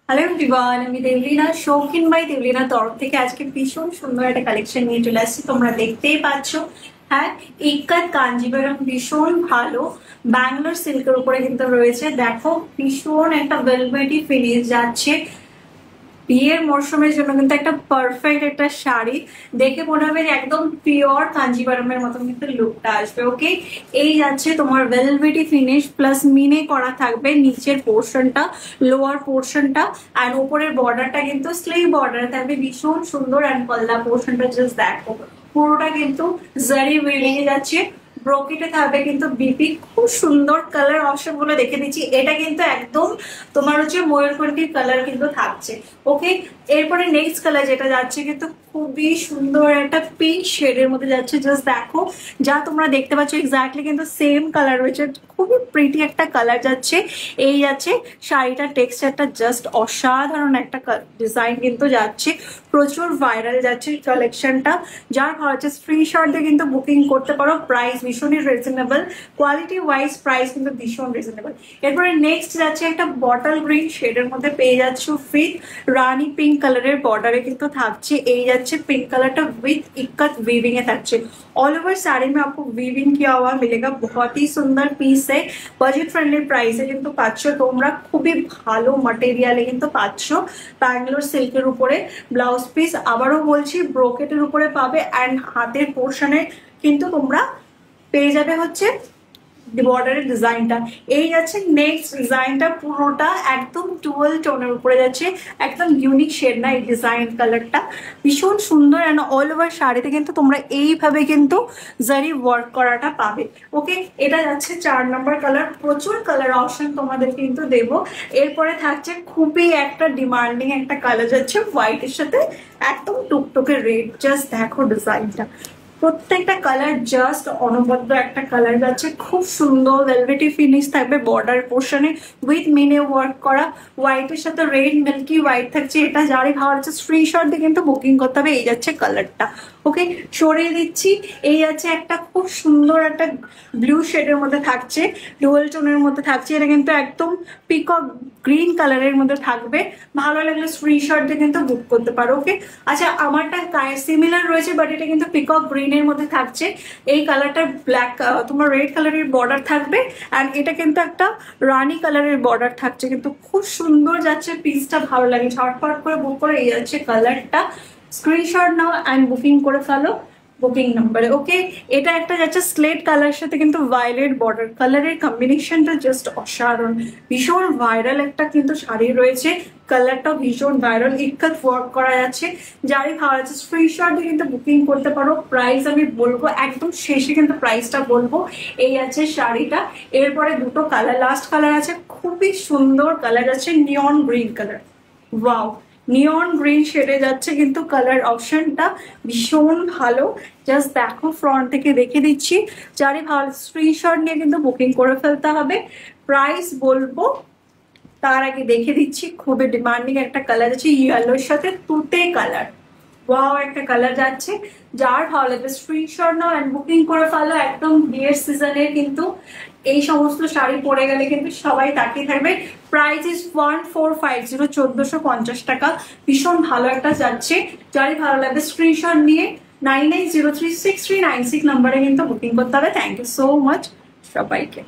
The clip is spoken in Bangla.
হ্যালো এভরিওয়ান, আমি দেবলীনা শৌখিন বাই দেবলীনা তরফ থেকে আজকে ভীষণ সুন্দর একটা কালেকশন নিয়ে চলে আসছি। তোমরা দেখতেই পাচ্ছ। হ্যাঁ, ইক্কাত কাঞ্জিভারাম ভীষণ ভালো ব্যাঙ্গালোর সিল্কের উপরে কিন্তু রয়েছে। দেখো, ভীষণ একটা ভেলভেটি ফিনিশ যাচ্ছে। বিয়ের মরশুমের জন্য কিন্তু একটা পারফেক্ট একটা শাড়ি, দেখে মনে হবে একদম পিওর কাঞ্জিভারামের মতন কিন্তু লুকটা আসবে। ওকে, এই যাচ্ছে তোমার ভেলভেটি ফিনিশ প্লাস মিনে করা থাকবে নিচের পোর্শনটা, লোয়ার পোর্শনটা, আর উপরের বর্ডারটা কিন্তু স্লিভ বর্ডার থাকবে, ভীষণ সুন্দর। অ্যান্ড গলা পোর্শনটা জাস্ট দেখো, পুরোটা কিন্তু জারি ওয়েভিং এ যাচ্ছে। ব্রোকেটে থাকবে কিন্তু বিপি, খুব সুন্দর কালার অপশন গুলো দেখে দিচ্ছি। এটা কিন্তু একদম তোমার হচ্ছে ময়ূরকণ্ঠীর কালার কিন্তু থাকছে। ওকে, এরপরে নেক্সট কালার যেটা যাচ্ছে কিন্তু খুবই সুন্দর একটা পিঙ্ক শেডের মধ্যে যাচ্ছে। জাস্ট দেখো, যা তোমরা দেখতে পাচ্ছ এক্স্যাক্টলি কিন্তু সেম কালার রয়েছে। খুবই প্রিটি একটা কালার যাচ্ছে। এই যাচ্ছে শাড়িটার টেক্সচারটা জাস্ট অসাধারণ একটা ডিজাইন কিন্তু যাচ্ছে, প্রচুর ভাইরাল যাচ্ছে কালেকশনটা। যার ভালো হচ্ছে স্ক্রিনশট দিয়ে কিন্তু বুকিং করতে পারো। প্রাইস ভীষণই রিজনেবল, কোয়ালিটি ওয়াইজ প্রাইস কিন্তু ভীষণ রিজনেবল। এরপরে নেক্সট যাচ্ছে একটা বটল গ্রিন শেডের মধ্যে পেয়ে যাচ্ছ উইথ রানি পিঙ্ক কালারের বর্ডারে কিন্তু থাকছে। এই যাচ্ছে पिंक कलर टा विथ इक्कत वीविंग है। ऑल ओवर साड़ी में आपको वीविंग किया हुआ मिलेगा। बहुत ही सुंदर पीस है, बजेट फ्रेंडली प्राइस है কিন্তু পাচ্ছ তোমরা। খুবই ভালো ম্যাটেরিয়ালে কিন্তু পাচ্ছ। ব্যাঙ্গালোর সিল্কের উপরে ব্লাউজ পিস আবারও বলছি ব্রোকেটের উপরে পাবে। অ্যান্ড হাতের পোর্শনে কিন্তু তোমরা পেয়ে যাবে হচ্ছে বর্ডারের ডিজাইনটা। এই যাচ্ছে নেক্সট ডিজাইনটা, পুরোটা একদম টুয়েল টোনের উপরে যাচ্ছে, একদম ইউনিক শেড না এই ডিজাইন কালারটা, ভীষণ সুন্দর। অ্যান্ড অল ওভার শাড়িতে কিন্তু তোমরা এইভাবে কিন্তু জারি ওয়ার্ক করাটা পাবে। ওকে, এটা যাচ্ছে 4 নম্বর কালার। প্রচুর কালার অপশন তোমাদের কিন্তু দেব। এরপরে থাকছে খুবই একটা ডিমান্ডিং একটা কালার যাচ্ছে হোয়াইটের সাথে একদম টুকটুকে রেড। জাস্ট দেখো ডিজাইনটা, প্রত্যেকটা কালার জাস্ট অনবদ্য একটা কালার যাচ্ছে। খুব সুন্দর ভেলভেটি ফিনিশ থাকবে বর্ডার পোর্শনে উইথ মিনে ওয়ার্ক করা। হোয়াইটের সাথে রেড মিল্কি হোয়াইট থাকছে। এটা যারই ভালো হচ্ছে স্ক্রিনশট দিয়ে কিন্তু বুকিং করতে হবে। এই যাচ্ছে কালারটা। ওকে, সরিয়ে দিচ্ছি। এই আছে একটা খুব সুন্দর একটা ব্লু শেডের মধ্যে থাকছে, ডুয়েল টোনের মধ্যে থাকছে। এটা কিন্তু একদম পিকক গ্রিন কালারের মধ্যে থাকবে। ভালো লাগলে স্ক্রিনশট দিয়ে কিন্তু বুক করতে পারো। ওকে, আচ্ছা আমারটা সিমিলার রয়েছে বাট এটা কিন্তু পিকক গ্রিনের মধ্যে থাকছে। এই কালারটা ব্ল্যাক, তোমার রেড কালারের বর্ডার থাকবে। অ্যান্ড এটা কিন্তু একটা রানি কালারের বর্ডার থাকছে, কিন্তু খুব সুন্দর যাচ্ছে। পিসটা ভালো লাগে, ঝটপট করে বুক করে। এই যাচ্ছে কালারটা, স্ক্রিনশট নাও অ্যান্ড বুকিং করে ফেলো বুকিং নাম্বারে। ওকে, এটা একটা যাচ্ছে স্লেট কালারের সাথে কিন্তু ভায়োলেট বর্ডার কালারের কম্বিনেশনটা জাস্ট অসাধারণ। ভীষণ ভাইরাল একটা কিন্তু শাড়ি রয়েছে, কালারটা ভীষণ ভাইরাল, ইক্কাত ওয়ার্ক করা যাচ্ছে। যারই ভালো আছে স্ক্রিনশট দিয়ে কিন্তু বুকিং করতে পারো। প্রাইস আমি বলবো একদম শেষে কিন্তু প্রাইসটা বলবো। এই আছে শাড়িটা। এরপরে দুটো কালার, লাস্ট কালার আছে খুবই সুন্দর কালার আছে neon green colour. Wow, neon green শেডে যাচ্ছে কিন্তু কালার অপশনটা ভীষণ ভালো। জাস্ট দেখো, ফ্রন্ট থেকে দেখে দিচ্ছি। যারই ভালো স্ক্রিনশট নিয়ে কিন্তু বুকিং করে ফেলতে হবে। প্রাইস বলবো তার আগে দেখে দিচ্ছি, খুবই ডিমান্ডিং একটা কালার আছে ইয়েলোর সাথে তুতে কালার। ওয়াও, একটা কালার যাচ্ছে। যার ভালো লাগবে স্ক্রিনশট নাও অ্যান্ড বুকিং করে ফেলো। একদম বিয়ের সিজনে কিন্তু এই সমস্ত শাড়ি পরে গেলে কিন্তু সবাই তাকিয়ে থাকবে। প্রাইস ইজ 1450, 1450 টাকা। ভীষণ ভালো একটা যাচ্ছে। যারই ভালো লাগবে স্ক্রিনশট নিয়ে 99036396 নাম্বারে কিন্তু বুকিং করতে হবে। থ্যাংক ইউ সো মাচ সবাইকে।